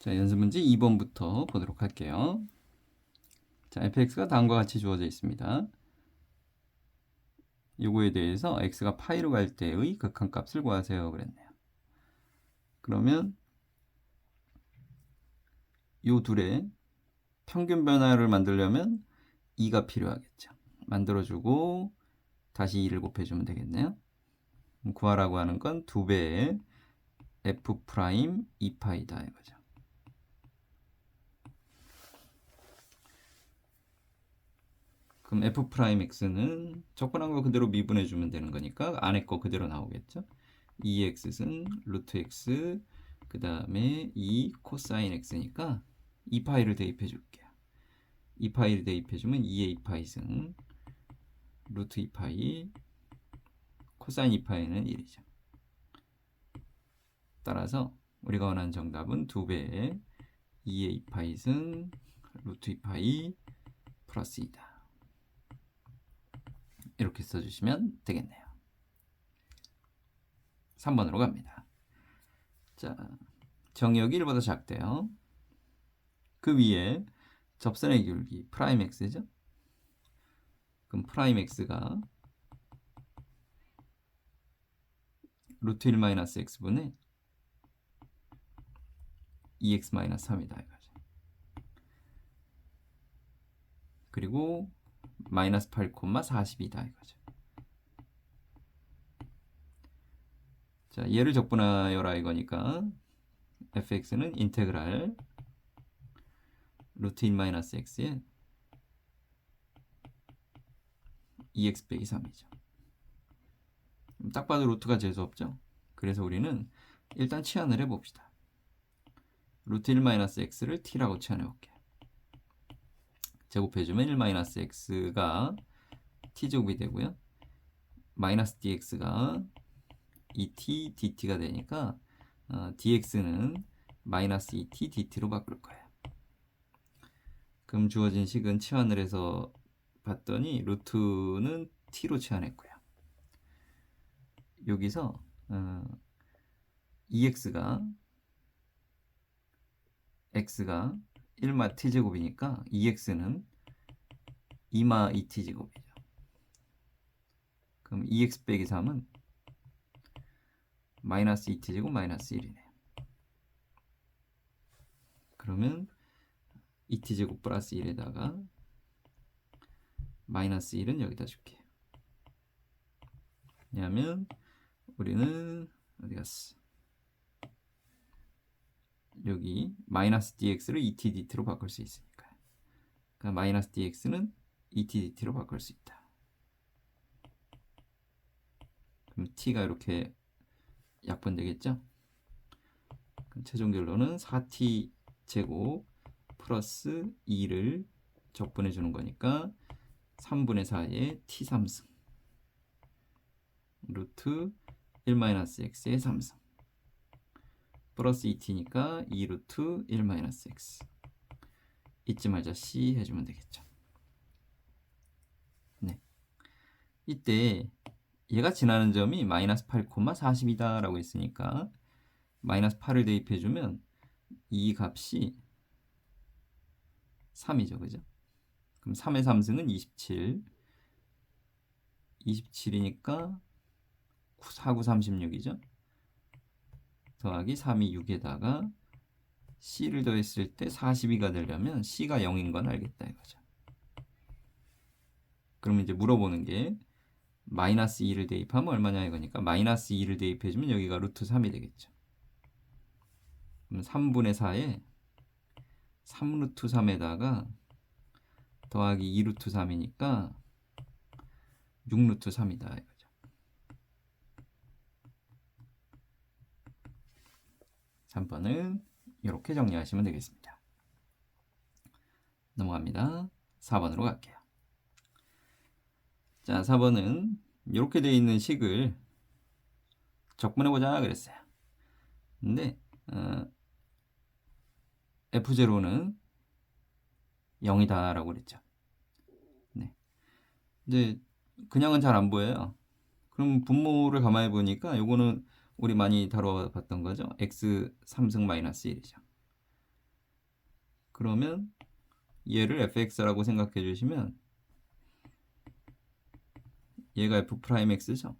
자, 연습 문제 2번부터 보도록 할게요. 자, fx가 다음과 같이 주어져 있습니다. 요거에 대해서 x가 파이로 갈 때의 극한값을 구하세요 그랬네요. 그러면 요 둘의 평균 변화를 만들려면 2가 필요하겠죠. 만들어주고 다시 2를 곱해주면 되겠네요. 구하라고 하는 건 2배의 f 프라임 2파이다 이거죠. 그럼 f 프라임 x는 적분한 거 그대로 미분해 주면 되는 거니까 안에 거 그대로 나오겠죠. 2x는 루트 x 그 다음에 2 코사인 x니까 2파이를 대입해 줄게요. 2파이를 대입해 주면 2의 2파이 승 루트 2파이 코사인 2파이는 1이죠. 따라서 우리가 원하는 정답은 2배의 2의 2파이 승 루트 2파이 플러스 2다. 이렇게 써주시면 되겠네요. 3번으로 갑니다. 자, 정의역이 1보다 작대요. 그 위에 접선의 기울기 프라임 x죠. 그럼 프라임 x가 루트 1 마이너스 x분의 2x 마이너스 3이다 이거죠. 그리고 마이너스 8, 42다 이거죠. 자, 얘를 적분하여라 이거니까 fx는 인테그랄 루트 1 마이너스 x에 2x 빼기 3이죠. 딱 봐도 루트가 재수없죠. 그래서 우리는 일단 치환을 해봅시다. 루트 1 마이너스 x를 t라고 치환해 볼게요. 제곱해주면 1 마이너스 x가 t제곱이 되고요. 마이너스 dx가 2t dt가 되니까 dx는 마이너스 2t dt로 바꿀 거예요. 그럼 주어진 식은 치환을 해서 봤더니 루트는 t로 치환했고요. 여기서 2x가 x가 1마 t제곱이니까 2x는 2마 2t제곱이죠. 그럼 2x 빼기 3은 마이너스 2t제곱 마이너스 1이네요. 그러면 2t제곱 플러스 1에다가 마이너스 1은 여기다 줄게요. 왜냐하면 우리는 어디 갔어? 여기 마이너스 dx를 2t dt로 바꿀 수 있으니까. 그러니까 마이너스 dx는 2t dt로 바꿀 수 있다. 그럼 t가 이렇게 약분되겠죠? 그럼 최종 결론은 4t 제곱 플러스 2를 적분해 주는 거니까 3분의 4의 t 3승 루트 1-x의 3승 플러스 2t니까 2 루트 1-x 잊지 말자 c 해주면 되겠죠. 네. 이때 얘가 지나는 점이 마이너스 8, 42다 라고 했으니까 마이너스 8을 대입해주면 이 값이 3이죠. 그죠? 그럼 3의 3승은 27 27이니까 4, 9, 36이죠. 더하기 3이 6에다가 c를 더했을 때 42가 되려면 c가 0인 건 알겠다 이거죠. 그러면 이제 물어보는 게 마이너스 2를 대입하면 얼마냐 이거니까 마이너스 2를 대입해주면 여기가 루트 3이 되겠죠. 그럼 3분의 4에 3 루트 3에다가 더하기 2 루트 3이니까 6 루트 3이다 이거죠. 3번은 이렇게 정리하시면 되겠습니다. 넘어갑니다. 4번으로 갈게요. 자, 4번은 이렇게 되어 있는 식을 적분해보자 그랬어요. 근데 F0는 0이다 라고 그랬죠. 네. 근데 그냥은 잘 안 보여요. 그럼 분모를 가만히 보니까 요거는 우리 많이 다뤄봤던 거죠. x 3승 마이너스 1이죠. 그러면 얘를 fx라고 생각해 주시면 얘가 f'x죠.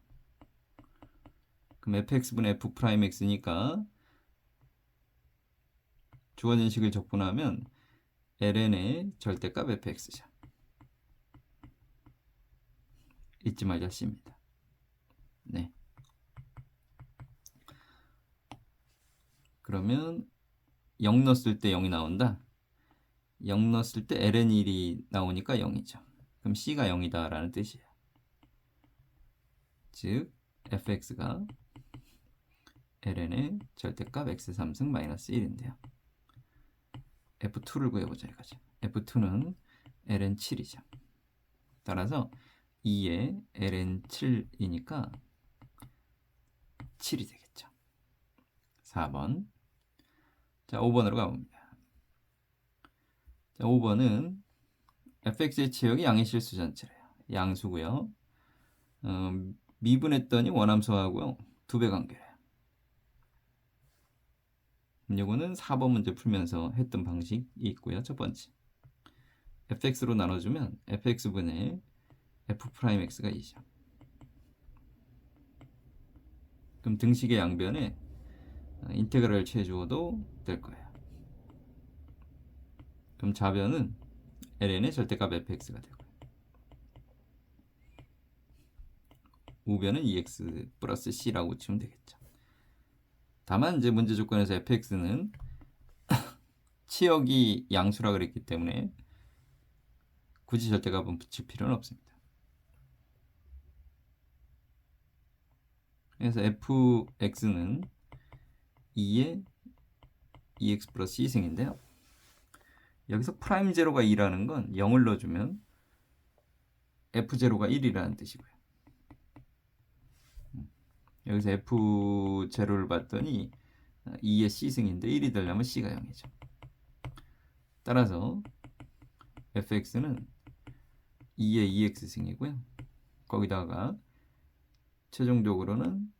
그럼 fx분의 f'x니까 주어진 식을 적분하면 ln의 절대값 fx죠. 잊지 말자 C입니다. 네. 그러면 0 넣었을 때 0이 나온다. 0 넣었을 때 ln1이 나오니까 0이죠. 그럼 C가 0이다 라는 뜻이에요. 즉 fx가 ln의 절대값 x3승 마이너스 1인데요. f2를 구해보자 이거죠. f2는 ln7이죠. 따라서 2에 ln7이니까 7이 되겠죠. 4번. 자, 5번으로 가봅니다. 자, 5번은 fx의 치역이 양의 실수 전체래요. 양수고요. 미분했더니 원함수하고요. 2배 관계래요. 이거는 4번 문제 풀면서 했던 방식이 있고요. 첫 번째. fx로 나눠주면 fx분의 f'x가 2죠. 그럼 등식의 양변에 인테그랄을 취해주어도 될 거예요. 그럼 좌변은 ln의 절대값 fx가 되고요. 우변은 2x 플러스 c라고 치면 되겠죠. 다만 이제 문제 조건에서 fx는 치역이 양수라 그랬기 때문에 굳이 절대값은 붙일 필요는 없습니다. 그래서 fx는 2의 2x 플러스 c승인데요. 여기서 프라임 제로가 2라는 건 0을 넣어주면 f0가 1이라는 뜻이고요. 여기서 f0를 봤더니 2의 c승인데 1이 되려면 c가 0이죠. 따라서 fx는 2의 2x승이고요. 거기다가 최종적으로는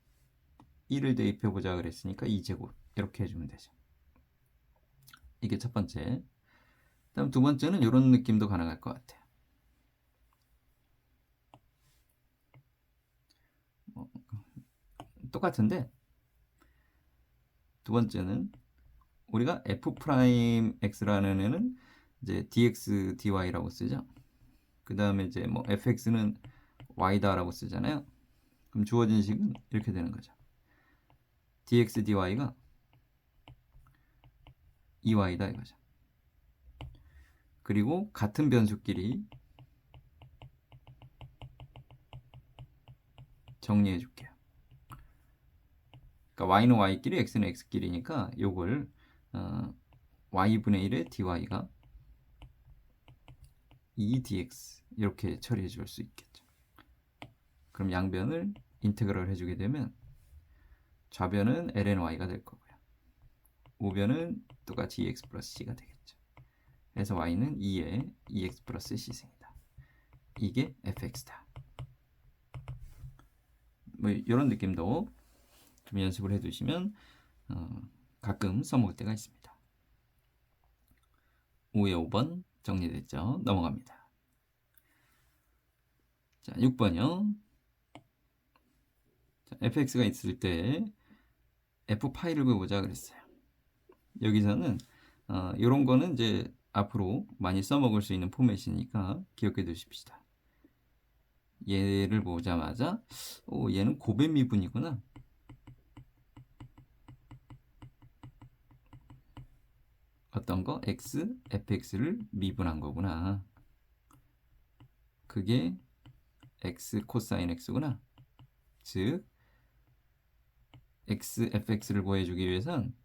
1을 대입해보자 그랬으니까 2제곱 이렇게 해주면 되죠. 이게 첫 번째. 다음 두 번째는 이런 느낌도 가능할 것 같아요. 똑같은데 두 번째는 우리가 f'x라는 애는 이제 dx dy라고 쓰죠. 그 다음에 이제 뭐 fx는 y다라고 쓰잖아요. 그럼 주어진 식은 이렇게 되는 거죠. dx dy가 2y다 이거죠. 그리고 같은 변수끼리 정리해 줄게요. 그러니까 y는 y끼리 x는 x끼리니까 요걸 y분의 1의 dy가 2dx 이렇게 처리해 줄 수 있겠죠. 그럼 양변을 인테그럴 해주게 되면 좌변은 lny가 될 거고요. 우변은 똑같이 2x 플러스 c가 되겠죠. 그래서 y는 2의 2x 플러스 c승이다. 이게 fx다. 뭐 이런 느낌도 좀 연습을 해두시면 가끔 써먹을 때가 있습니다. 5의 5번 정리됐죠? 넘어갑니다. 자, 6번이요. 자, fx가 있을 때 f파이를 구해보자 그랬어요. 여기서는 이런 거는 이제 앞으로 많이 써먹을 수 있는 포맷이니까 기억해 두십시다. 얘를 보자마자 얘는 고배 미분이구나. 어떤 거? x, fx를 미분한 거구나. 그게 x 코사인 x구나. 즉 x, fx를 구해주기 위해선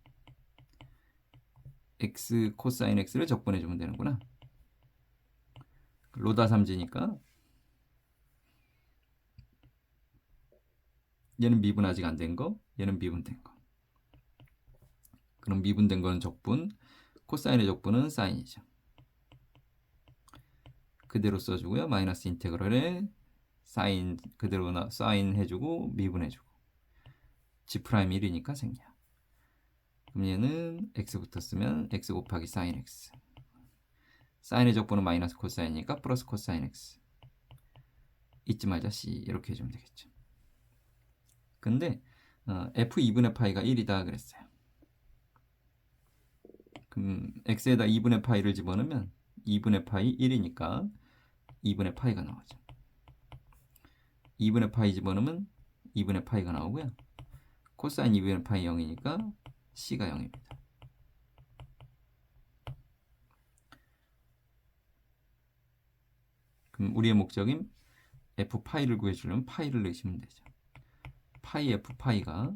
x 코사인 x를 적분해주면 되는구나. 로다 3지니까 얘는 미분 아직 안 된 거, 얘는 미분된 거. 그럼 미분된 거는 적분, 코사인의 적분은 사인이죠. 그대로 써주고요. 마이너스 인테그럴에 사인 그대로 사인 해주고 미분해주고 g 프라임 1이니까 생략. 그럼 얘는 x부터 쓰면 x 곱하기 사인 x 사인의 적분은 마이너스 코사인이니까 플러스 코사인 x. 잊지 말자 c. 이렇게 해주면 되겠죠. 근데 f 2분의 파이가 1이다 그랬어요. 그럼 x에다 2분의 파이를 집어넣으면 2분의 파이 1이니까 2분의 파이가 나오죠. 2분의 파이 집어넣으면 2분의 파이가 나오고요. 코사인 2분의 파이 0이니까 c가 0입니다. 그럼 우리의 목적인 f 파이를 구해주려면 파이를 넣으시면 되죠. 파이 f 파이가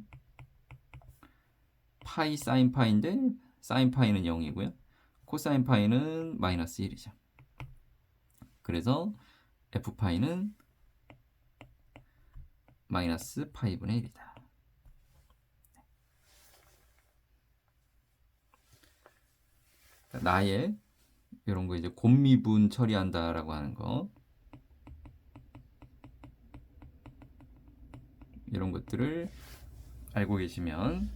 파이 사인 파이인데 사인 파이는 0이고요. 코사인 파이는 마이너스 1이죠. 그래서 f 파이는 마이너스 파이분의 1이다. 나의 이런 거 이제 곱미분 처리한다라고 하는 거, 이런 것들을 알고 계시면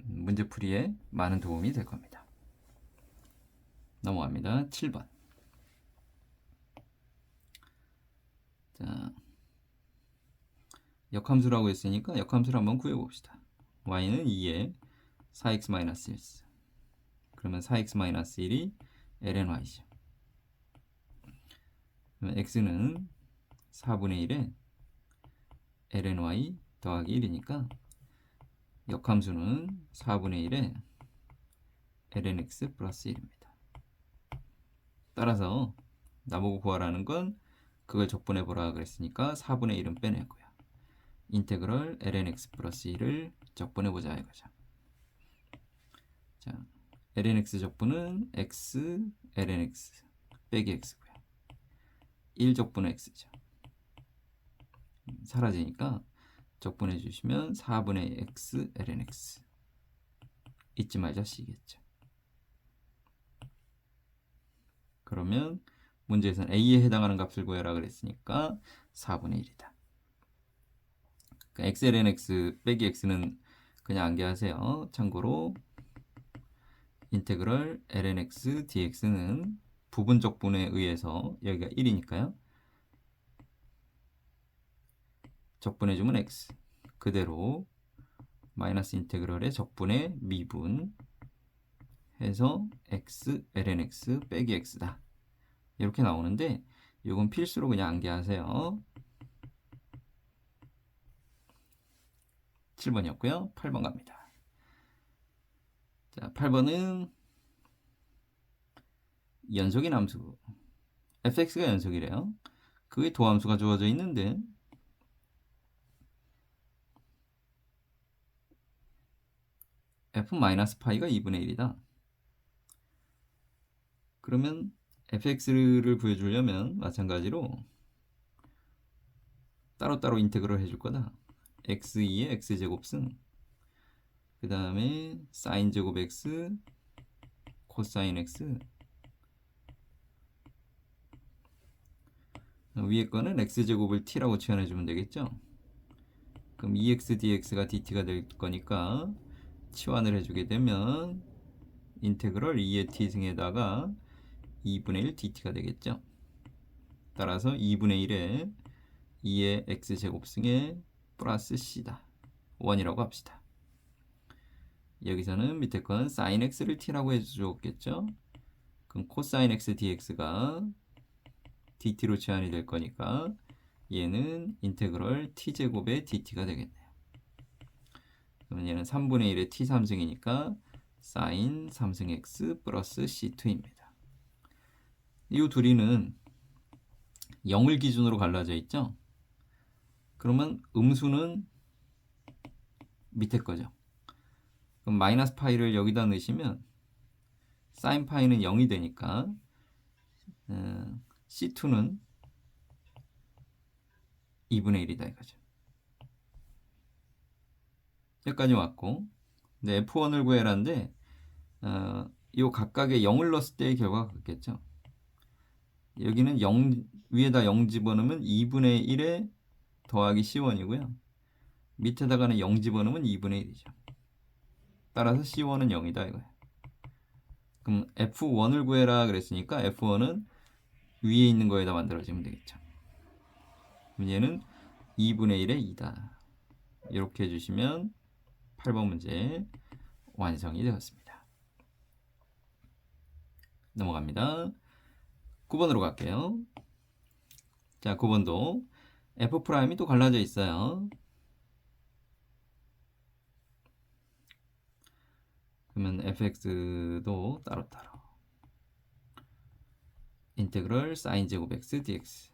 문제풀이에 많은 도움이 될 겁니다. 넘어갑니다. 7번. 자, 역함수라고 했으니까 역함수를 한번 구해봅시다. y는 2에 4x-1. 그러면 4x-1이 ln y죠. 그러면 x는 4분의 1에 ln y 더하기 1이니까 역함수는 4분의 1에 ln x 플러스 1입니다. 따라서 나보고 구하라는 건 그걸 적분해보라 그랬으니까 4분의 1은 빼내고요. 인테그럴 ln x 플러스 1을 적분해보자 이거죠. 자, ln x 적분은 x ln x 빼기 x고요. 1 적분은 x죠. 사라지니까 적분해 주시면 4분의 x ln x. 잊지 말자 c겠죠. 그러면 문제에서는 a에 해당하는 값을 구해라 그랬으니까 4분의 1이다. 그러니까 x ln x 빼기 x는 그냥 암기하세요. 참고로 인테그럴 ln x dx는 부분 적분에 의해서 여기가 1이니까요. 적분해주면 x. 그대로 마이너스 인테그럴의 적분의 미분 해서 x ln x 빼기 x다. 이렇게 나오는데 이건 필수로 그냥 암기하세요. 7번이었고요. 8번 갑니다. 자, 8번은 연속인 함수 fx가 연속이래요. 그게 도함수가 주어져 있는데 f-파이가 2분의 1이다. 그러면 fx를 구해주려면 마찬가지로 따로따로 인테그럴 해줄 거다. x2의 x제곱승 그 다음에 사인 제곱 x 코사인 x 위에 거는 x제곱을 t라고 치환해주면 되겠죠. 그럼 2x dx가 dt가 될 거니까 치환을 해주게 되면 인테그럴 2의 t승에다가 2분의 1 dt가 되겠죠. 따라서 2분의 1에 2의 x제곱승에 플러스 c다. 1이라고 합시다. 여기서는 밑에 건 sin x를 t라고 해주었겠죠. 그럼 코사인 x dx가 dt로 치환이 될 거니까 얘는 인테그럴 t제곱의 dt가 되겠네요. 그러면 얘는 3분의 1의 t 3승이니까 sin 3승 x 플러스 c2입니다. 이 둘이는 0을 기준으로 갈라져 있죠. 그러면 음수는 밑에 거죠. 그럼 마이너스 파이를 여기다 넣으시면 사인 파이는 0이 되니까 C2는 2분의 1이다 이거죠. 여기까지 왔고, 네, F1을 구해라는데 이 각각에 0을 넣었을 때의 결과가 같겠죠. 여기는 0 위에다 0 집어넣으면 2분의 1에 더하기 C1이고요. 밑에다가는 0 집어넣으면 2분의 1이죠. 따라서 C1은 0이다 이거예요. 그럼 F1을 구해라 그랬으니까 F1은 위에 있는 거에다 만들어지면 되겠죠. 그럼 얘는 2분의 1의 2다. 이렇게 해주시면 8번 문제 완성이 되었습니다. 넘어갑니다. 9번으로 갈게요. 자, 9번도 F'이 또 갈라져 있어요. 그러면 fx도 따로따로 인테그럴 사인 제곱 x dx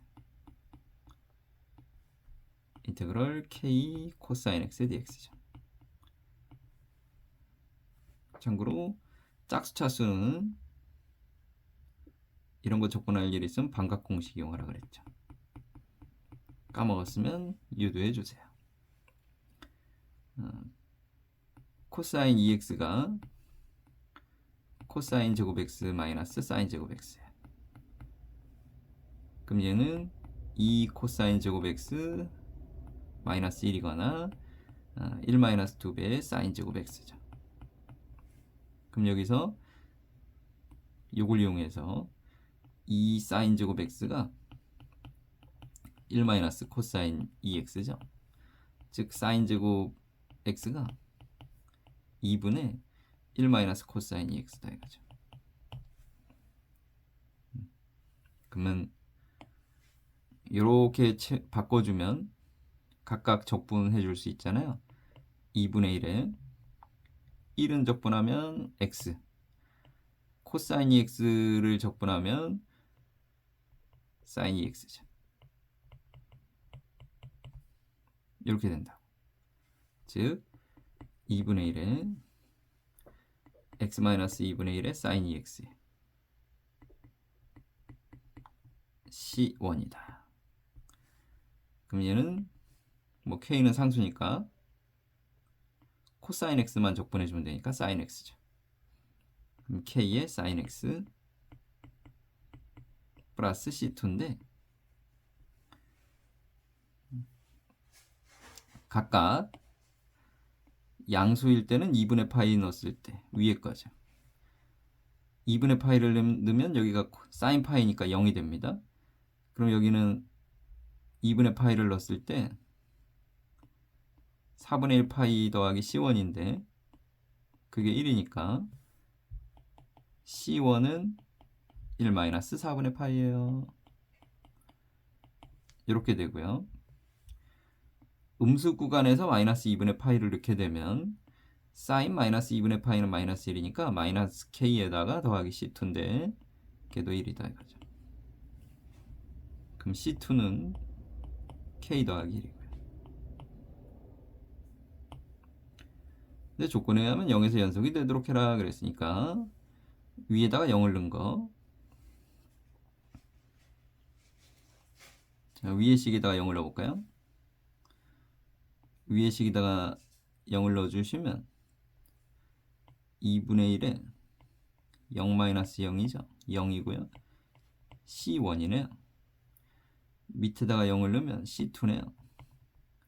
인테그럴 k 코사인 x dx죠. 참고로 짝수 차수는 이런 거 접근할 일이 있으면 반각 공식 이용하라 그랬죠. 까먹었으면 유도해 주세요. 코사인 2x가 코사인 제곱 x 마이너스 사인 제곱 x. 그럼 얘는 2 코사인 제곱 x 마이너스 1이거나 1 마이너스 2배의 사인 제곱 x죠. 그럼 여기서 요걸 이용해서 2 사인 제곱 x가 1 마이너스 코사인 2x죠. 즉 사인 제곱 x가 2분의 1 마이너스 코사인 2x다 이거죠. 그러면 이렇게 바꿔주면 각각 적분해 줄 수 있잖아요. 2분의 1에 1은 적분하면 x, 코사인 2x를 적분하면 사인 2x죠. 이렇게 된다. 즉 2분의 1에 x 마이너스 2분의 1에 사인 2x C1이다. 그럼 얘는 뭐 k는 상수니까 코사인 x만 적분해 주면 되니까 사인 x죠. 그럼 k의 사인 x 플러스 C2인데 각각 양수일 때는 2분의 파이 넣었을 때 위에 거죠. 2분의 파이를 넣으면 여기가 사인 파이니까 0이 됩니다. 그럼 여기는 2분의 파이를 넣었을 때 4분의 1 파이 더하기 C1인데 그게 1이니까 C1은 1 마이너스 4분의 파이예요. 이렇게 되고요. 음수 구간에서 마이너스 2분의 파이를 넣게 되면 사인 마이너스 2분의 파이는 마이너스 1이니까 마이너스 k에다가 더하기 C2인데 걔도 1이다 이거죠. 그럼 C2는 k 더하기 1이고요. 근데 조건에 의하면 0에서 연속이 되도록 해라 그랬으니까 위에다가 0을 넣은 거. 자, 위에 식에다가 0을 넣어볼까요? 위에 식에다가 0을 넣어주시면 2분의 1에 0-0이죠. 0이고요. C1이네요. 밑에다가 0을 넣으면 C2네요.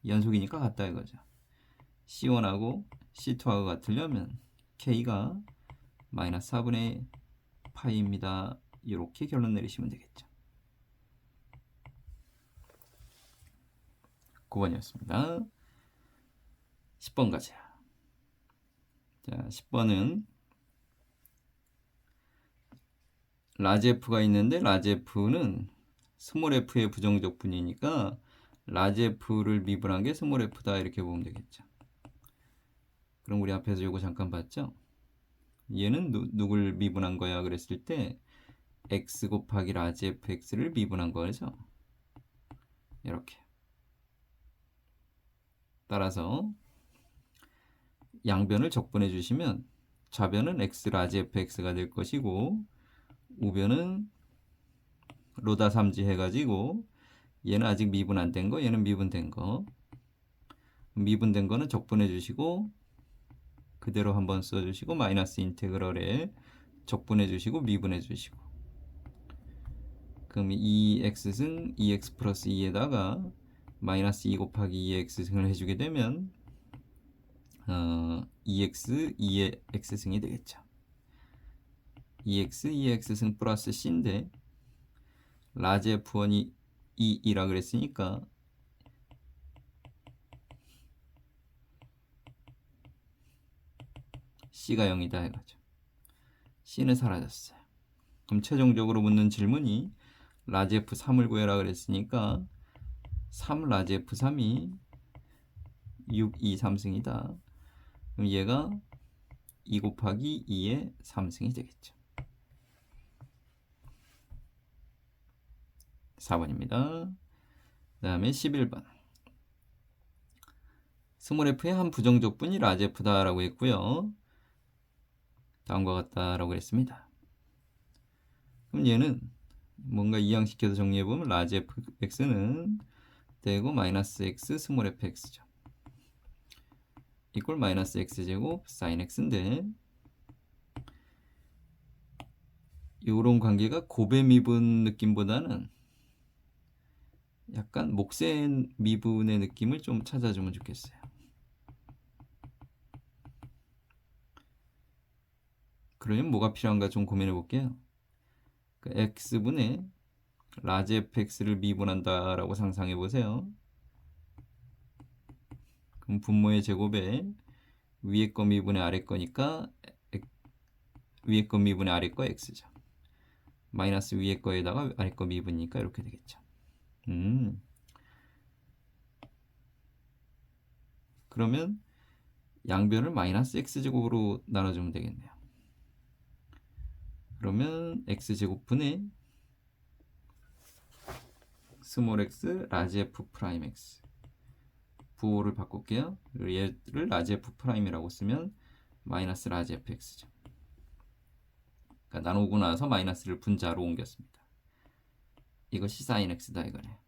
연속이니까 같다 이거죠. C1하고 C2하고 같으려면 K가 마이너스 4분의 파이입니다. 이렇게 결론 내리시면 되겠죠. 9번이었습니다. 10번 가자. 자, 10번은 라지 F가 있는데 라지 F는 스몰 f의 부정적 분이니까 라지 F를 미분한 게 스몰 f다 이렇게 보면 되겠죠. 그럼 우리 앞에서 이거 잠깐 봤죠? 얘는 누굴 미분한 거야 그랬을 때 x 곱하기 라지 fx를 미분한 거죠. 이렇게. 따라서 양변을 적분해 주시면 좌변은 x 라지 fx가 될 것이고 우변은 로다 3지 해가지고 얘는 아직 미분 안 된 거, 얘는 미분된 거. 미분된 거는 적분해 주시고 그대로 한번 써주시고 마이너스 인테그럴에 적분해 주시고 미분해 주시고 그럼 2x는 2x 플러스 2에다가 마이너스 2 곱하기 2x 승을 해주게 되면 2x 2의 x승이 되겠죠. 2x 2의 x승 플러스 c인데 라지 f1이 2라 그랬으니까 c가 0이다 해가죠. c는 사라졌어요. 그럼 최종적으로 묻는 질문이 라지 f3을 구해라 그랬으니까 3 라지 f3이 6, 2, 3승이다. 그럼 얘가 2 곱하기 2의 3승이 되겠죠. 4번입니다. 그 다음에 11번. 스몰 f의 한 부정적분이 라지 f다라고 했고요. 다음과 같다라고 했습니다. 그럼 얘는 뭔가 이항시켜서 정리해보면 라지 fx는 대고 마이너스 x 스몰 fx죠. 이꼴 마이너스 x제곱 sin x인데 이런 관계가 곱의 미분 느낌보다는 약간 목센 미분의 느낌을 좀 찾아주면 좋겠어요. 그러면 뭐가 필요한가 좀 고민해 볼게요. x분의 라지 fx를 미분한다라고 상상해 보세요. 그럼 분모의 제곱에 위에 거 미분의 아래 거니까 위에 거 미분의 아래 거 x죠. 마이너스 위에 거에다가 아래 거 미분이니까 이렇게 되겠죠. 그러면 양변을 마이너스 x제곱으로 나눠주면 되겠네요. 그러면 x제곱분의 스몰 x 라지 f 프라임 x 부호를 바꿀게요. 얘를 라지 f 프라임이라고 쓰면 마이너스 라지 f x죠. 그러니까 나누고 나서 마이너스를 분자로 옮겼습니다. 이것이 sin x다 이거네.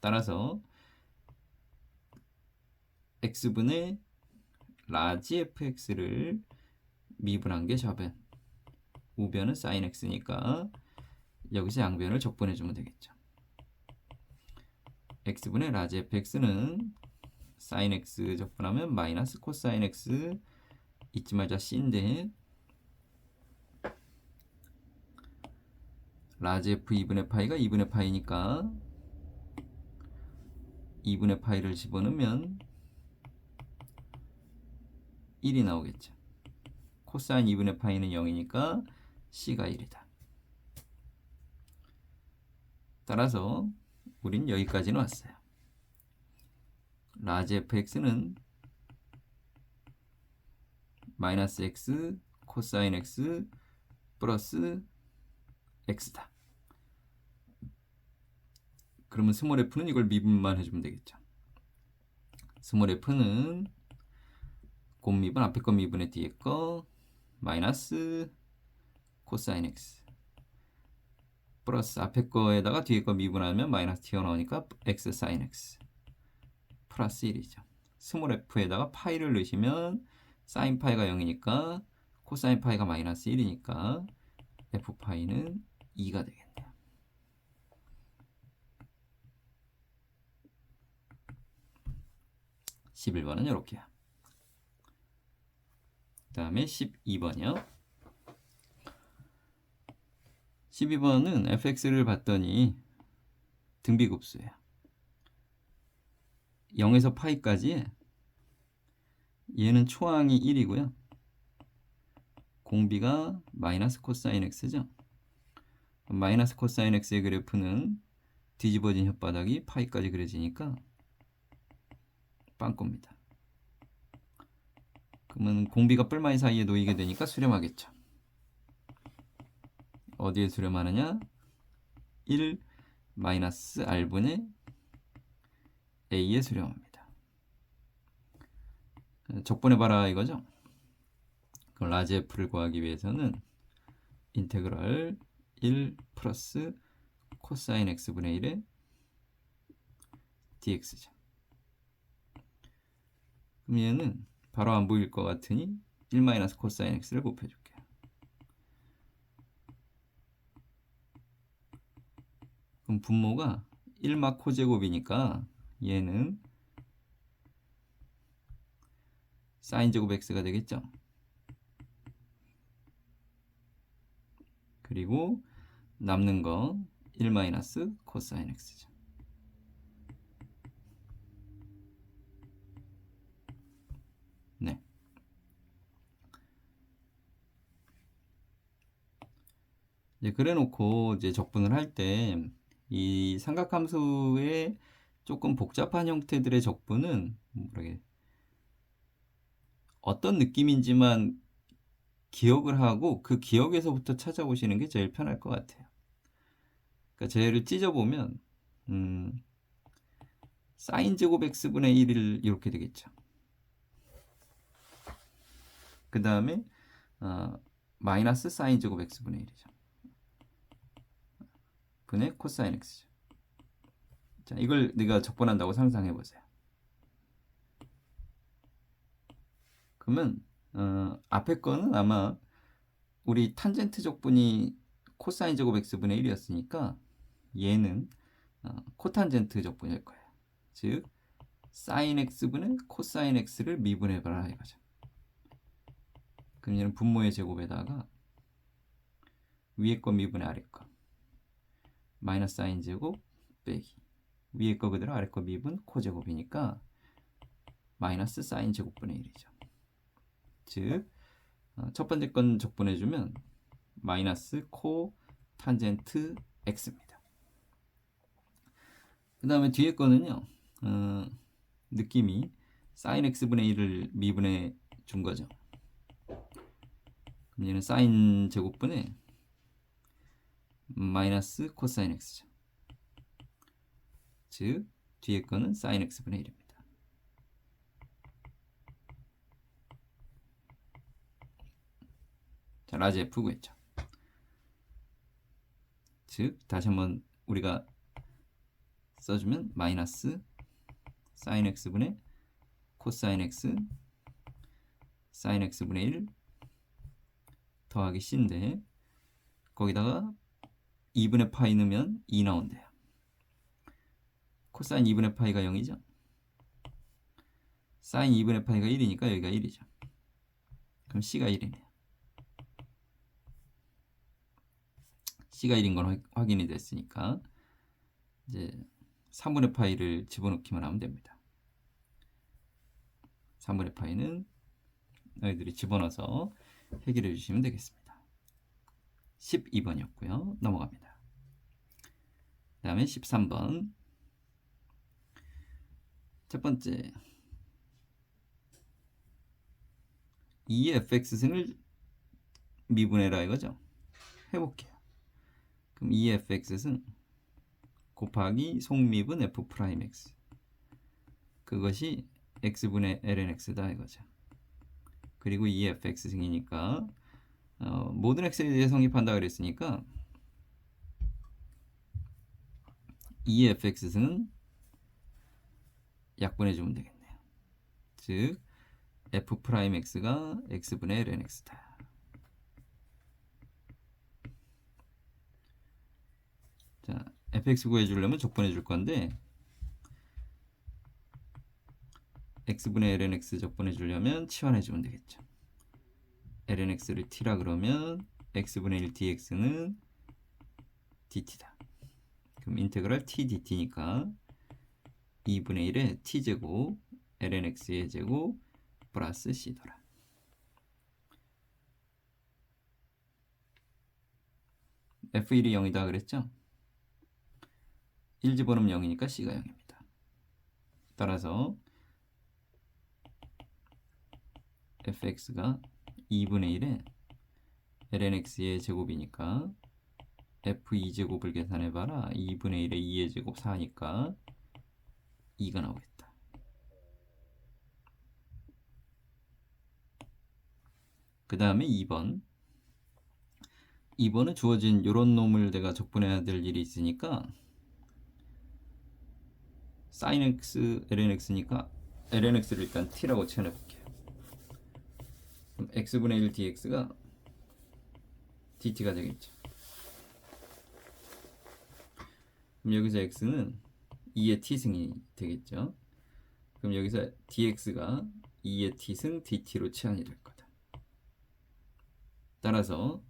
따라서 x분의 라지 fx를 미분한 게 저변, 우변은 sin x니까 여기서 양변을 적분해주면 되겠죠. x분의 라지 fx는 sin x 적분하면 마이너스 코사인 x 잊지 말자 c인데 라지 f 2분의 파이가 2분의 파이니까 2분의 파이를 집어넣으면 1이 나오겠죠. 코사인 2분의 파이는 0이니까 c가 1이다. 따라서 우린 여기까지는 왔어요. 라지 fx는 마이너스 x 코사인 x 플러스 x다. 그러면 스몰 f는 이걸 미분만 해주면 되겠죠. 스몰 f는 곱미분 앞에 거 미분의 뒤에 거 마이너스 코사인 x 플러스 앞에 거에다가 뒤에 거 미분하면 마이너스 튀어나오니까 x 사인 x 플러스 1이죠. 스몰 f에다가 파이를 넣으시면 사인 파이가 0이니까 코사인 파이가 마이너스 1이니까 f 파이는 2가 되겠네요. 11번은 이렇게요. 그 다음에 12번이요. 12번은 fx를 봤더니 등비급수예요. 0에서 파이까지 얘는 초항이 1이고요. 공비가 마이너스 코사인 x죠. 마이너스 코사인 x의 그래프는 뒤집어진 혓바닥이 파이까지 그려지니까 빵꾸입니다. 그러면 공비가 뿔마이 사이에 놓이게 되니까 수렴하겠죠. 어디에 수렴하느냐? 1 마이너스 r분의 a에 수렴합니다. 적분해봐라 이거죠. 그럼 라지 f를 구하기 위해서는 인테그럴 1 플러스 코사인 x분의 1의 dx죠. 그럼 얘는 바로 안 보일 것 같으니 1 마이너스 코사인 x를 곱해줄게요. 그럼 분모가 1마 코제곱이니까 얘는 사인 제곱 x가 되겠죠. 그리고 남는 거 1 마이너스 코사인 x죠. 네. 이제 그래 놓고 이제 적분을 할 때 이 삼각함수의 조금 복잡한 형태들의 적분은 어떤 느낌인지만 기억을 하고 그 기억에서부터 찾아오시는 게 제일 편할 것 같아요. 그러니까 쟤를 찢어보면 사인 제곱 x분의 1을 이렇게 되겠죠. 그 다음에 마이너스 사인 제곱 x분의 1이죠. 분의 코사인 x죠. 자, 이걸 내가 적분한다고 상상해 보세요. 그러면 앞에 거는 아마 우리 탄젠트 적분이 코사인 제곱 x분의 1이었으니까 얘는 코탄젠트 적분일 거예요. 즉 사인 x분의 코사인 x를 미분해봐라 이거죠. 그럼 얘는 분모의 제곱에다가 위에 거 미분의 아래 거 마이너스 사인 제곱 빼기 위에 거 그대로 아래 거 미분 코제곱이니까 마이너스 사인 제곱분의 1이죠. 즉 첫 번째 건 적분해주면 마이너스 코 탄젠트 x입니다. 그 다음에 뒤에 거는요 느낌이 사인 x분의 1을 미분해 준 거죠. 그럼 얘는 사인 제곱분의 마이너스 코사인 x죠. 즉 뒤에 거는 사인 x분의 1입니다. 자, 라지 f 구했죠. 즉 다시 한번 우리가 써주면 마이너스 사인 x분의 코사인 x 사인 x분의 1 더하기 c인데 거기다가 2분의 파이 넣으면 2 나온대요. 코사인 2분의 파이가 0이죠. 사인 2분의 파이가 1이니까 여기가 1이죠. 그럼 c가 1이네요. c가 1인 건 확인이 됐으니까 이제 3분의 파이를 집어넣기만 하면 됩니다. 3분의 파이는 너희들이 집어넣어서 해결해 주시면 되겠습니다. 12번이었고요. 넘어갑니다. 그 다음에 13번 첫 번째 2의 fx승을 미분해라 이거죠. 해볼게요. 그럼 2의 fx승 곱하기 속미분 f'x 그것이 x분의 ln x다 이거죠. 그리고 2의 fx승이니까 모든 x에 대해 성립한다 그랬으니까 2의 fx승은 약분해주면 되겠네요. 즉 f'x가 x분의 ln x다. 자, fx 구해주려면 적분해 줄 건데 x분의 ln x 적분해 주려면 치환해 주면 되겠죠. ln x를 t라 그러면 x분의 1 dx는 dt다. 그럼 인테그랄 t dt니까 2분의 1의 t제곱 ln x의 제곱 플러스 c더라. f1이 0이다 그랬죠? 1 집어넣으면 0이니까 c가 0입니다. 따라서 fx가 2분의 1에 ln x의 제곱이니까 f2제곱을 계산해봐라. 2분의 1에 2의 제곱 4니까 2가 나오겠다. 그 다음에 2번 2번은 주어진 요런 놈을 내가 적분해야 될 일이 있으니까 sin x ln x니까 ln x를 일단 t라고 치환해 볼게요. 그럼 x분의 1 dx가 dt가 되겠죠. 그럼 여기서 x는 2의 t승이 되겠죠. 그럼 여기서 dx가 2의 t승 dt로 치환이 될 거다. 따라서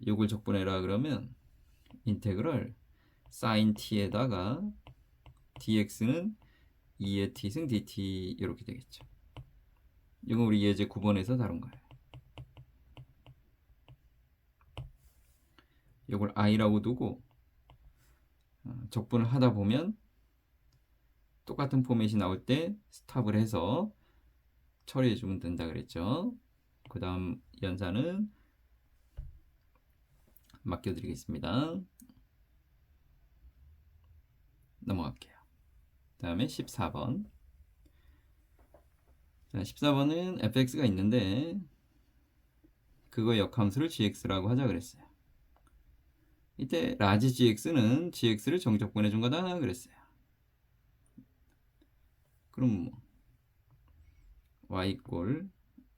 요걸 적분해라 그러면 인테그럴 sin t에다가 dx는 2의 t승 dt 이렇게 되겠죠. 이건 우리 예제 9번에서 다룬 거예요. 이걸 i라고 두고 적분을 하다 보면 똑같은 포맷이 나올 때 스탑을 해서 처리해 주면 된다 그랬죠. 그 다음 연산은 맡겨드리겠습니다. 넘어갈게요. 다음에 14번. 자, 14번은 fx가 있는데 그거 역함수를 gx라고 하자 그랬어요. 이때 라지 gx는 gx를 정적분해 준 거다 그랬어요. 그럼 뭐 y 이꼴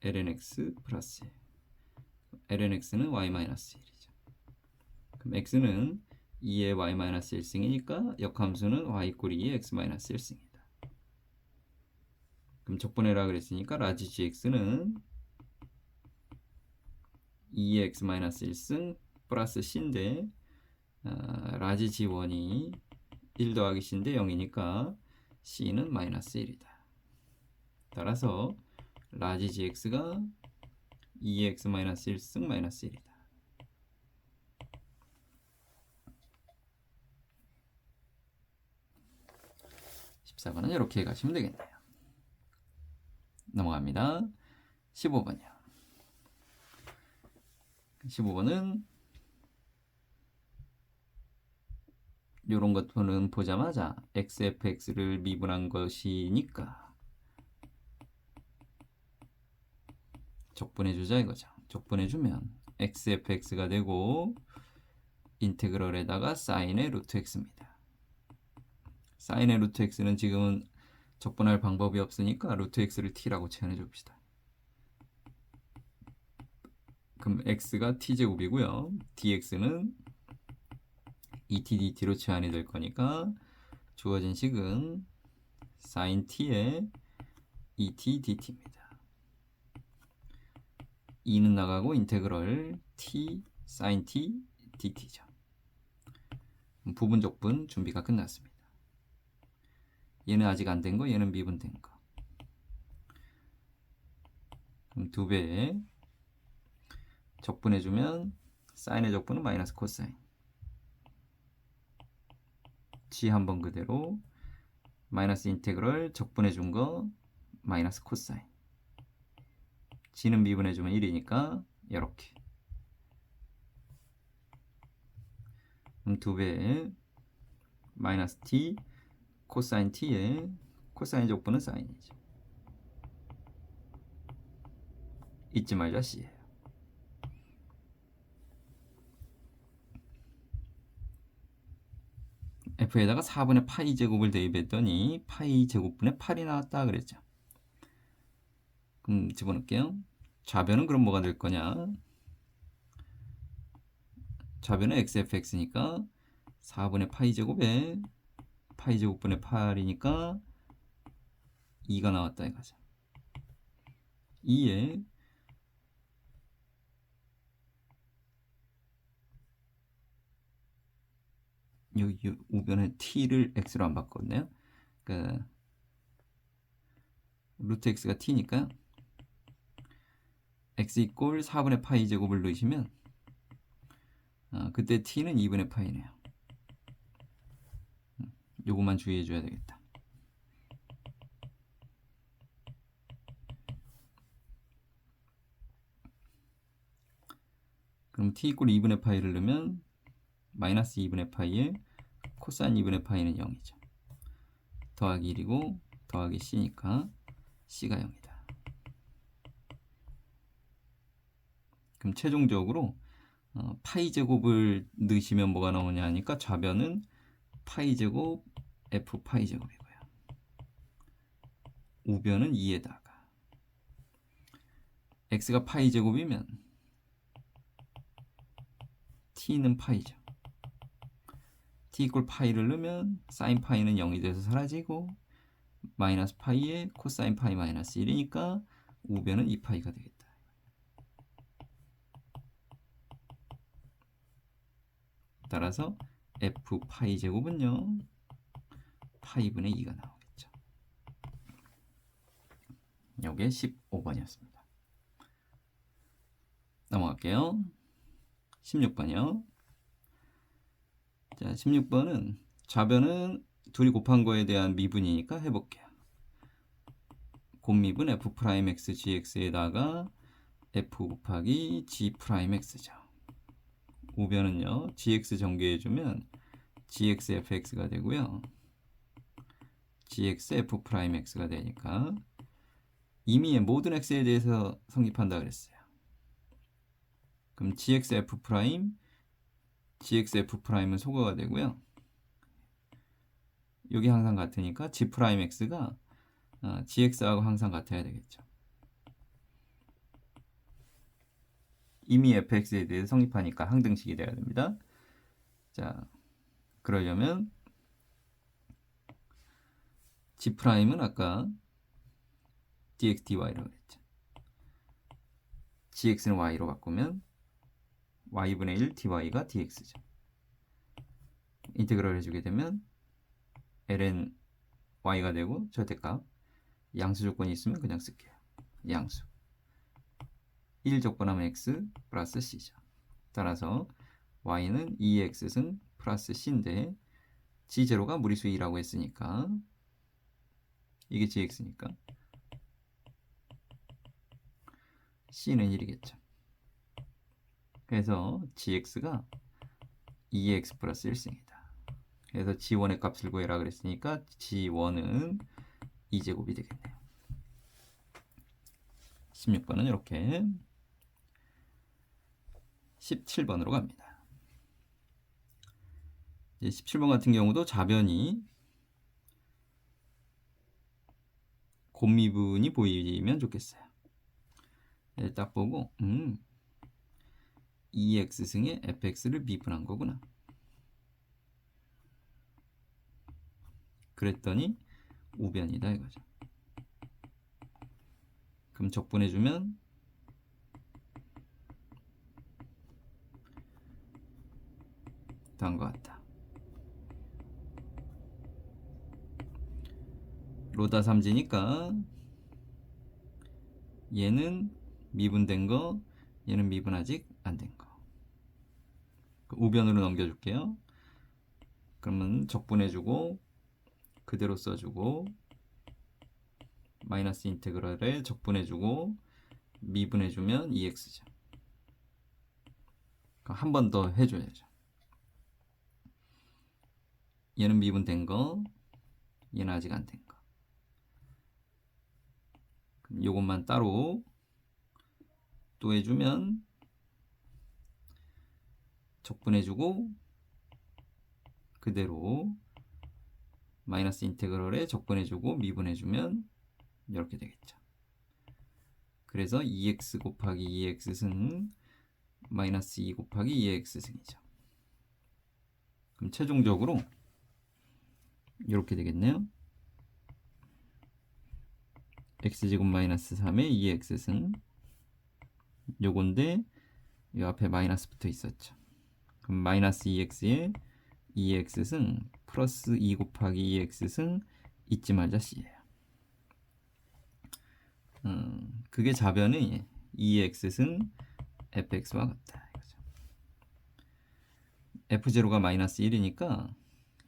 lnx 플러스 lnx는 y-1이죠. 그럼 x는 2의 y-1승이니까 역함수는 y 이꼴 2의 x-1승이다. 그럼 적분해라 그랬으니까 라지 gx는 2의 x-1승 플러스 c인데 라지 g1이 1 더하기 c인데 0이니까 c는 마이너스 1이다. 따라서 라지 gx가 2x-1승 마이너스 1이다. 14번은 이렇게 가시면 되겠네요. 넘어갑니다. 15번이요. 15번은 이런 것들은 보자마자 xfx를 미분한 것이니까 적분해주자 이거죠. 적분해주면 xfx가 되고 인테그럴에다가 사인의 루트 x입니다. 사인의 루트 x는 지금은 적분할 방법이 없으니까 루트 x를 t라고 치환해 줍시다. 그럼 x가 t제곱이고요. dx는 2t dt로 치환이 될 거니까 주어진 식은 sin t의 2t dt입니다. 2는 나가고 인테그럴 t sin t dt죠. 부분 적분 준비가 끝났습니다. 얘는 아직 안 된 거, 얘는 미분된 거. 그럼 2배 적분해주면 사인의 적분은 마이너스 코사인. g 한번 그대로 마이너스 인테그럴 적분해준 거 마이너스 코사인. g는 미분해주면 1이니까 이렇게. 그럼 2배 마이너스 t 코사인 t의 코사인 적분은 사인이죠. 잊지 말자 c예요. f에다가 4분의 파이 제곱을 대입했더니 파이 제곱분의 8이 나왔다 그랬죠. 그럼 집어넣을게요. 좌변은 그럼 뭐가 될 거냐? 좌변은 xfx니까 4분의 파이 제곱에 파이 제곱분의 8이니까 2가 나왔다 이거죠. 2에 여기 우변에 t를 x로 안 바꿨네요. 그러니까 루트 x가 t니까 x 이꼴 4분의 파이 제곱을 넣으시면 그때 t는 2분의 파이네요. 요것만 주의해 줘야 되겠다. 그럼 t 이꼴 2분의 파이를 넣으면 마이너스 2분의 파이에 코사인 2분의 파이는 0이죠. 더하기 1이고 더하기 c니까 c가 0이다. 그럼 최종적으로 파이 제곱을 넣으시면 뭐가 나오냐 하니까 좌변은 파이 제곱 f 파이 제곱이고요. 우변은 2에다가 x가 파이 제곱이면 t는 파이죠. t 이꼴 파이를 넣으면 사인 파이는 0이 돼서 사라지고 마이너스 파이에 코사인 파이 마이너스 1이니까 우변은 2파이가 되겠다. 따라서 f 파이 제곱은요 파이분의 2가 나오겠죠. 요게 15번이었습니다. 넘어갈게요. 16번이요. 자, 16번은 좌변은 둘이 곱한 거에 대한 미분이니까 해볼게요. 곱미분 f'x gx에다가 f 곱하기 g'x죠. 우변은요 gx 전개해주면 gx fx가 되고요. gx f'x가 되니까 이미 모든 x에 대해서 성립한다 그랬어요. 그럼 gx f'은 소거가 되고요. 여기 항상 같으니까 g'x가 gx하고 항상 같아야 되겠죠. 이미 fx에 대해서 성립하니까 항등식이 돼야 됩니다. 자, 그러려면 g'은 아까 dx dy라고 했죠. gx는 y로 바꾸면 y분의 1 dy가 dx죠. 인테그럴 해주게 되면 ln y가 되고 절대값 양수 조건이 있으면 그냥 쓸게요. 양수 1 조건하면 x 플러스 c죠. 따라서 y는 2x승 플러스 c인데 g0가 무리수 2라고 했으니까 이게 gx니까 c는 1이겠죠. 그래서 gx가 2x 플러스 1승이다. 그래서 g1의 값을 구해라 그랬으니까 g1은 2제곱이 되겠네요. 16번은 이렇게 17번으로 갑니다. 이제 17번 같은 경우도 좌변이 곱미분이 보이면 좋겠어요. 딱 보고 2x승의 fx를 미분한 거구나. 그랬더니 우변이다 이거죠. 그럼 적분해주면 다음과 같다. 로다 3지니까 얘는 미분된 거, 얘는 미분 아직 안 된 거. 우변으로 넘겨줄게요. 그러면 적분해주고 그대로 써주고 마이너스 인테그럴에 적분해주고 미분해주면 2x죠. 한 번 더 해줘야죠. 얘는 미분된 거, 얘는 아직 안 된 거. 그럼 요것만 따로 또 해주면 적분해주고 그대로 마이너스 인테그럴에 적분해주고 미분해주면 이렇게 되겠죠. 그래서 2x 곱하기 2x승 마이너스 2 곱하기 2x승이죠. 그럼 최종적으로 이렇게 되겠네요. x제곱 마이너스 3에 2x승 요건데 이 앞에 마이너스 붙어 있었죠. 그럼 마이너스 2x에 2x승 플러스 2 곱하기 2x승 잊지 말자 c예요. 그게 좌변이 2x승 fx와 같다 이거죠. f0가 마이너스 1이니까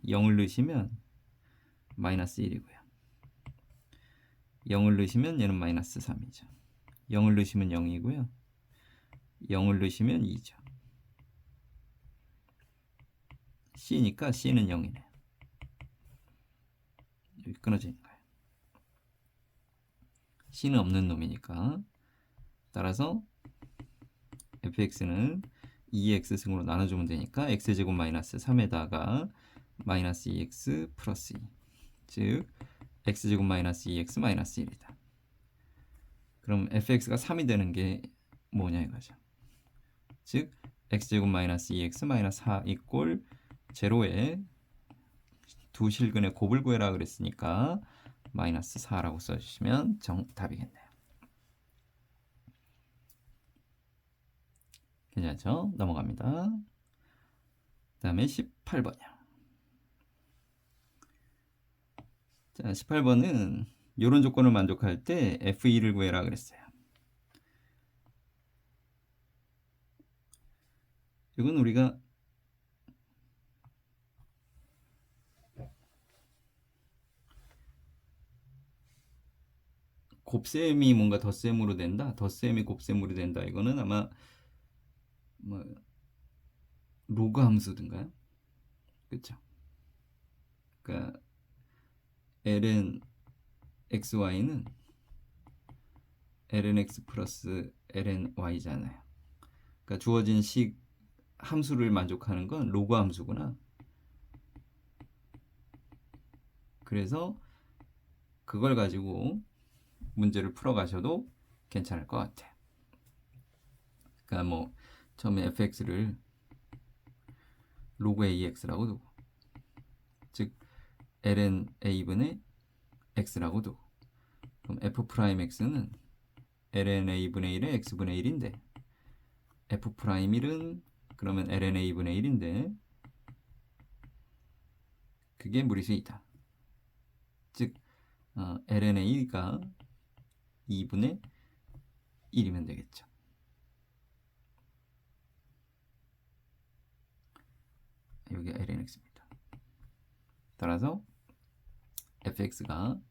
0을 넣으시면 마이너스 1이고요. 0을 넣으시면 얘는 마이너스 3이죠. 0을 넣으시면 0이고요. 0을 넣으시면 2죠. c니까 c는 0이네요. 여기 끊어져 있는 거예요. c는 없는 놈이니까. 따라서 fx는 2x승으로 나눠주면 되니까 x제곱 마이너스 3에다가 마이너스 2x 플러스 2 즉 x제곱 마이너스 2x 마이너스 1이다. 그럼 fx가 3이 되는 게 뭐냐 이거죠. 즉 x제곱 마이너스 2x 마이너스 4 이꼴 제로에 두 실근의 곱을 구해라 그랬으니까 마이너스 4라고 써주시면 정답이겠네요. 괜찮죠? 넘어갑니다. 그 다음에 18번이요. 자, 18번은 이런 조건을 만족할 때 F2를 구해라 그랬어요. 이건 우리가 곱셈이 뭔가 덧셈으로 된다, 덧셈이 곱셈으로 된다. 이거는 아마 뭐 로그 함수든가요? 그렇죠? 그러니까 ln xy는 ln x 플러스 ln y잖아요. 그러니까 주어진 식 함수를 만족하는 건 로그 함수구나. 그래서 그걸 가지고 문제를 풀어 가셔도 괜찮을 것 같아요. 그러니까 뭐 처음에 fx를 로그 ax라고 두고, 즉 ln a분의 x라고 두고, 그럼 f 프라임 x는 ln a분의 1의 x분의 1인데 f 프라임 1은 그러면 ln a분의 1인데 그게 무리수이다. 즉 ln a가 2분의 1이면 되겠죠. 여기가 ln x입니다. 따라서 fx가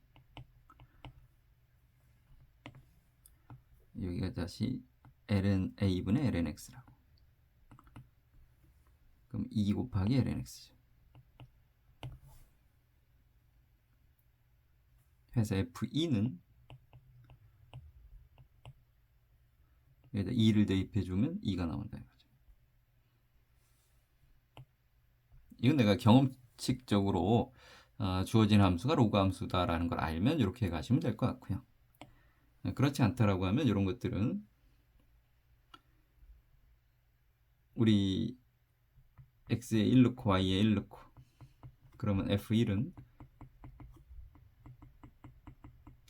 여기가 다시 ln a분의 ln x라고. 그럼 2 곱하기 ln x죠. 그래서 f2는 여기다 2를 대입해주면 2가 나온다 이거죠. 이건 내가 경험칙적으로 주어진 함수가 로그 함수다라는 걸 알면 이렇게 가시면 될 것 같고요. 그렇지 않다라고 하면 이런 것들은 우리 x에 1 넣고 y에 1 넣고, 그러면 f1은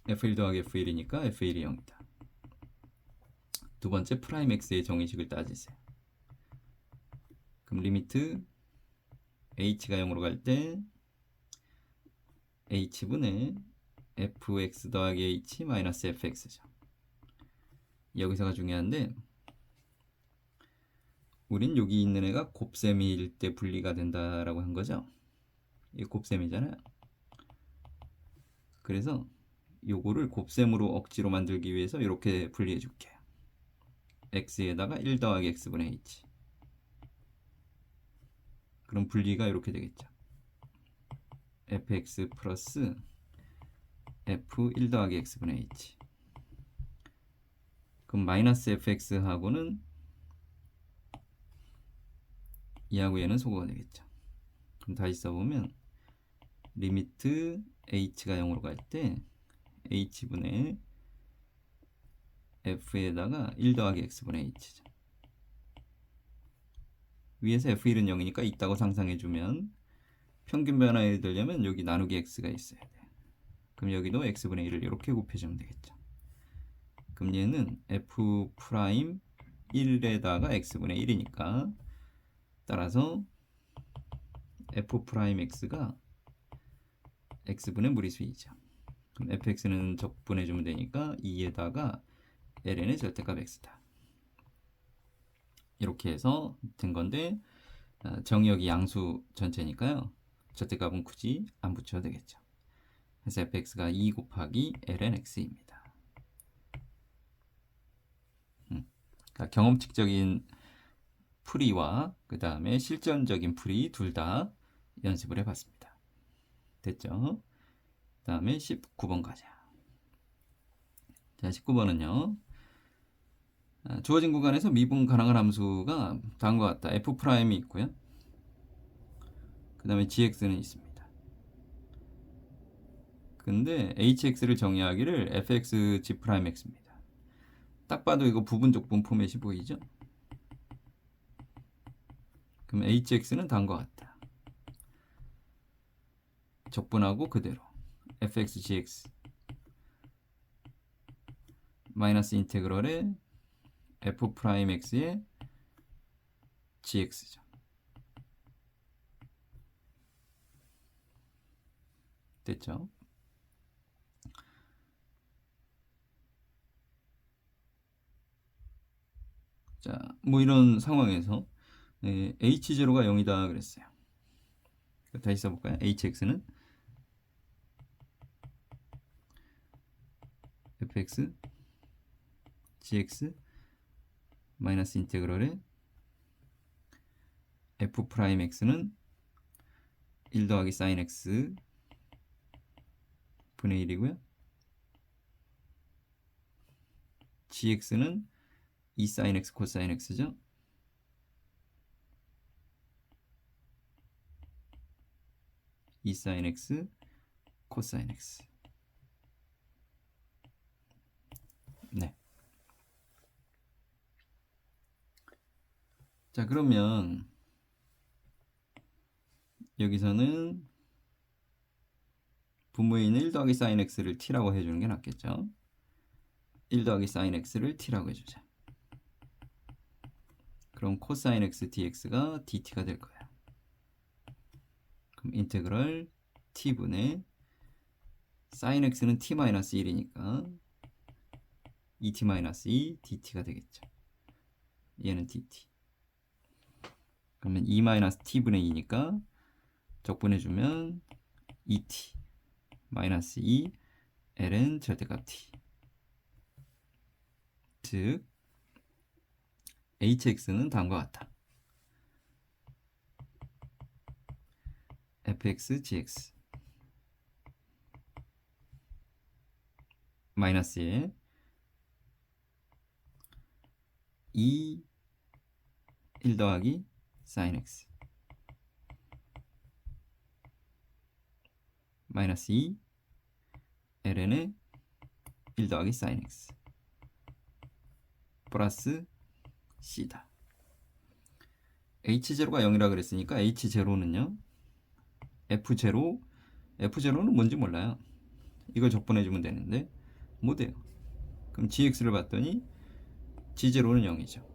f1 더하기 f1이니까 f1이 0이다. 두 번째 프라임 x의 정의식을 따지세요. 그럼 리미트 h가 0으로 갈 때 h분의 fx 더하기 h 마이너스 fx죠. 여기서가 중요한데 우린 여기 있는 애가 곱셈일 때 분리가 된다라고 한 거죠. 이게 곱셈이잖아요. 그래서 요거를 곱셈으로 억지로 만들기 위해서 이렇게 분리해 줄게요. x에다가 1 더하기 x분의 h. 그럼 분리가 이렇게 되겠죠. fx 플러스 f 1 더하기 x분의 h. 그럼 마이너스 fx하고는 이하고 얘는 소거가 되겠죠. 그럼 다시 써보면 리미트 h가 0으로 갈 때 h분의 f에다가 1 더하기 x분의 h죠. 위에서 f1은 0이니까 있다고 상상해주면 평균 변화에 되려면 여기 나누기 x가 있어야 돼. 그럼 여기도 x분의 1을 이렇게 곱해주면 되겠죠. 그럼 얘는 f 프라임 1에다가 x분의 1이니까 따라서 f 프라임 x가 x분의 무리수이죠. 그럼 fx는 적분해주면 되니까 2에다가 ln의 절대값 x다. 이렇게 해서 된 건데 정의역이 양수 전체니까요. 절대값은 굳이 안 붙여도 되겠죠. 그래서 fx가 2 곱하기 ln x입니다. 그러니까 경험칙적인 풀이와 그 다음에 실전적인 풀이 둘 다 연습을 해봤습니다. 됐죠? 그 다음에 19번 가자. 자, 19번은요. 주어진 구간에서 미분 가능한 함수가 다음과 같다. f 프라임이 있고요. 그 다음에 gx는 있습니다. 근데 hx를 정의하기를 fx g 프라임 x입니다. 딱 봐도 이거 부분적분 포맷이 보이죠? 그럼 hx는 다음과 같다. 적분하고 그대로 fx gx 마이너스 인테그럴의 f 프라임 x의 gx죠. 됐죠? 자, 뭐 이런 상황에서 h0가 0이다 그랬어요. 다시 써볼까요? hx는 fx gx 마이너스 인테그럴의 f 프라임 x는 1 더하기 sin x 분의 1이고요. gx는 2 sin x 코사인 x죠. 이 sin x 코사인 x. 네. 자, 그러면 여기서는 분모에 있는 1 더하기 sin x를 t라고 해주는 게 낫겠죠. 1 더하기 sin x를 t라고 해주자. 그럼 코사인 x dx가 dt가 될 거야. 그럼 인테그럴 t분의 sin x는 t-1이니까 2t-2 dt가 되겠죠. 얘는 dt. 그러면 2-t분의 2니까 적분해주면 2t 마이너스 2 l은 절대값 t. 즉 hx는 다음과 같다. fx gx 마이너스에 2 1 더하기 sin x 마이너스 2 ln의 1 더하기 sin x 플러스 c다. h0가 0이라 그랬으니까 h0는요 f0는 뭔지 몰라요. 이걸 적분해주면 되는데 못해요. 그럼 gx를 봤더니 g0는 0이죠.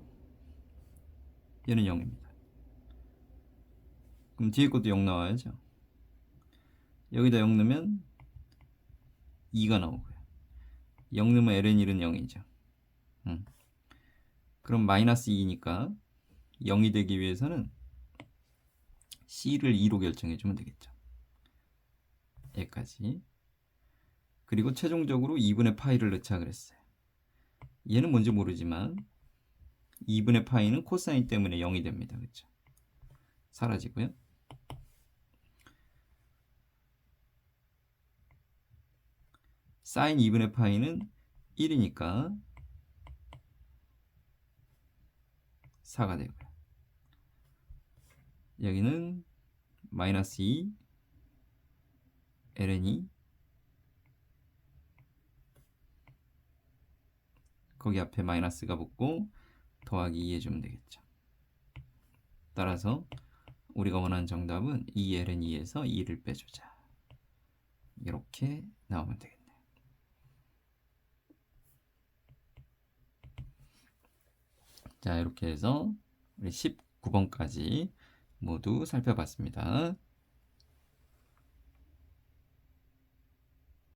얘는 0입니다. 그럼 뒤에 것도 0 나와야죠. 여기다 0 넣으면 2가 나오고요. 0 넣으면 ln1은 0이죠. 그럼 마이너스 2니까 0이 되기 위해서는 c를 2로 결정해주면 되겠죠. 여기까지. 그리고 최종적으로 2분의 파이를 넣자 그랬어요. 얘는 뭔지 모르지만 2분의 파이는 코사인 때문에 0이 됩니다. 그렇죠? 사라지고요. 사인 2분의 파이는 1이니까 4가 되고요. 여기는 마이너스 2 ln이 거기 앞에 마이너스가 붙고 더하기 2 해주면 되겠죠. 따라서 우리가 원하는 정답은 2ln2에서 2를 빼주자. 이렇게 나오면 되겠네요. 자, 이렇게 해서 우리 19번까지 모두 살펴봤습니다.